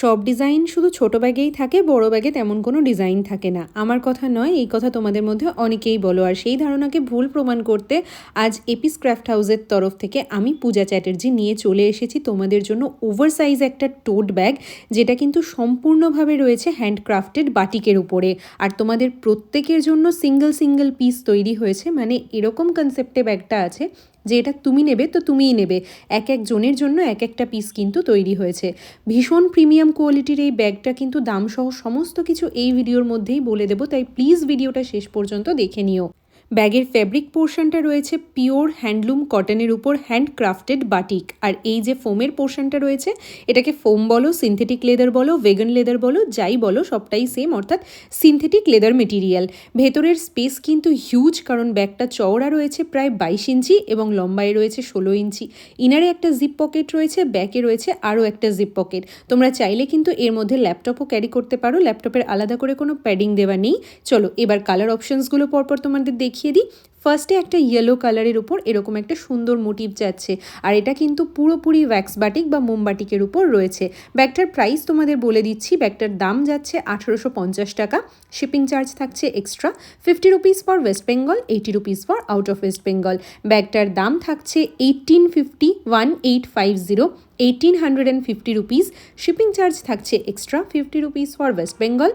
সব ডিজাইন শুধু ছোট ব্যাগেই থাকে, বড় ব্যাগে তেমন কোনো ডিজাইন থাকে না। আমার কথা নয়, এই কথা তোমাদের মধ্যে অনেকেই বলো। আর সেই ধারণাকে ভুল প্রমাণ করতে আজ এপিস ক্রাফট হাউসের তরফ থেকে আমি পূজা চ্যাটার্জি নিয়ে চলে এসেছি তোমাদের জন্য ওভার সাইজ একটা টোট ব্যাগ, যেটা কিন্তু সম্পূর্ণভাবে রয়েছে হ্যান্ডক্রাফটেড বাটিকের উপরে। আর তোমাদের প্রত্যেকের জন্য সিঙ্গেল পিস তৈরি হয়েছে, মানে এরকম কনসেপ্টে ব্যাগটা আছে যে এটা তুমি নেবে তো তুমিই নেবে, এক জনের জন্য একটা পিস কিন্তু তৈরি হয়েছে। ভীষণ প্রিমিয়াম কোয়ালিটির এই ব্যাগটা কিন্তু দামসহ সমস্ত কিছু এই ভিডিওর মধ্যেই বলে দেবো, তাই প্লিজ ভিডিওটা শেষ পর্যন্ত দেখে নিও। ব্যাগের ফ্যাব্রিক পোর্শনটা রয়েছে পিওর হ্যান্ডলুম কটনের উপর হ্যান্ডক্রাফটেড বাটিক। আর এই যে ফোমের পোর্শনটা রয়েছে, এটাকে ফোম বলো, সিনথেটিক লেদার বলো, ভেগান লেদার বলো, যাই বলো সবটাই সেম, অর্থাৎ সিনথেটিক লেদার মেটেরিয়াল। ভেতরের স্পেস কিন্তু হিউজ, কারণ ব্যাগটা চওড়া রয়েছে প্রায় 22 ইঞ্চি এবং লম্বায় রয়েছে 16 ইঞ্চি। ইনারে একটা জিপ পকেট রয়েছে, ব্যাকে রয়েছে আরও একটা জিপ পকেট। তোমরা চাইলে কিন্তু এর মধ্যে ল্যাপটপও ক্যারি করতে পারো, ল্যাপটপের আলাদা করে কোনো প্যাডিং দেওয়া নেই। চলো এবার কালার অপশনসগুলো পরপর তোমাদের দেখিয়ে দিই। ফার্স্টে একটা ইয়েলো কালারের উপর এরকম একটা সুন্দর মোটিভ যাচ্ছে, আর এটা কিন্তু পুরোপুরি ওয়্যাক্স বাটিক বা মোমবাটিকের উপর রয়েছে। ব্যাগটার প্রাইস তোমাদের বলে দিচ্ছি, ব্যাগটার দাম যাচ্ছে 1850 টাকা। শিপিং চার্জ থাকছে extra 50 rupees for West Bengal, 80 rupees for out of West Bengal. ব্যাগটার দাম থাকছে 1850 রুপিস। শিপিং চার্জ থাকছে extra 50 rupees for West Bengal,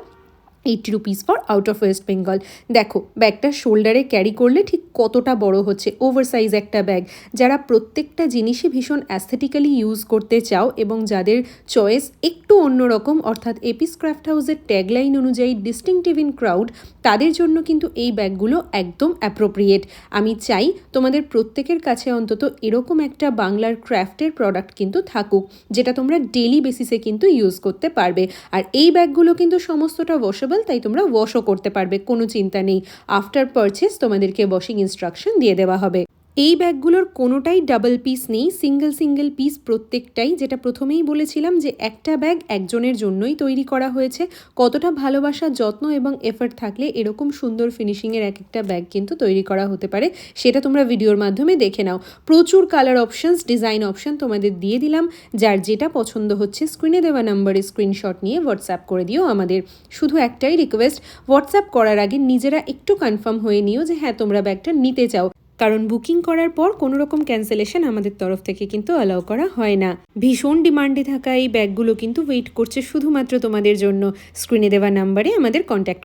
80 rupees for out of West Bengal. দেখো ব্যাগটা শোল্ডারে ক্যারি করলে ঠিক কতটা বড় হচ্ছে, ওভার সাইজ একটা ব্যাগ। যারা প্রত্যেকটা জিনিসই ভীষণ অ্যাস্থেটিক্যালি ইউজ করতে চাও এবং যাদের চয়েস একটু অন্যরকম, অর্থাৎ এপিস ক্রাফট হাউসের ট্যাগলাইন অনুযায়ী ডিস্টিংটিভ ইন ক্রাউড, তাদের জন্য কিন্তু এই ব্যাগগুলো একদম অ্যাপ্রোপ্রিয়েট। আমি চাই তোমাদের প্রত্যেকের কাছে অন্তত এরকম একটা বাংলার ক্রাফটের প্রোডাক্ট কিন্তু থাকুক, যেটা তোমরা ডেলি বেসিসে কিন্তু ইউজ করতে পারবে। আর এই ব্যাগগুলো কিন্তু সমস্তটা ওয়াশেবল, তাই তোমরা ওয়াশও করতে পারবে, কোনো চিন্তা নেই। আফটার পারচেস তোমাদেরকে ওয়াশিং ইনস্ট্রাকশন দিয়ে দেওয়া হবে। এই ব্যাগগুলোর কোনোটাই ডাবল পিস নেই, সিঙ্গেল পিস প্রত্যেকটাই। যেটা প্রথমেই বলেছিলাম যে একটা ব্যাগ একজনের জন্যই তৈরি করা হয়েছে। কতটা ভালোবাসা, যত্ন এবং এফর্ট থাকলে এরকম সুন্দর ফিনিশিংয়ের একটা ব্যাগ কিন্তু তৈরি করা হতে পারে, সেটা তোমরা ভিডিওর মাধ্যমে দেখে নাও। প্রচুর কালার অপশনস, ডিজাইন অপশন তোমাদের দিয়ে দিলাম। যার যেটা পছন্দ হচ্ছে স্ক্রিনে দেওয়া নাম্বারে স্ক্রিনশট নিয়ে হোয়াটসঅ্যাপ করে দিও আমাদের। শুধু একটাই রিকোয়েস্ট, হোয়াটসঅ্যাপ করার আগে নিজেরা একটু কনফার্ম হয়ে নিও যে হ্যাঁ তোমরা ব্যাগটা নিতে চাও, কারণ বুকিং করার পর কোনো রকম ক্যান্সেলেশন আমাদের তরফ থেকে কিন্তু অ্যালাউ করা হয় না। ভীষণ ডিমান্ডে থাকা এই ব্যাগগুলো কিন্তু ওয়েট করছে শুধুমাত্র তোমাদের জন্য। স্ক্রিনে দেওয়া নাম্বারে আমাদের কন্ট্যাক্ট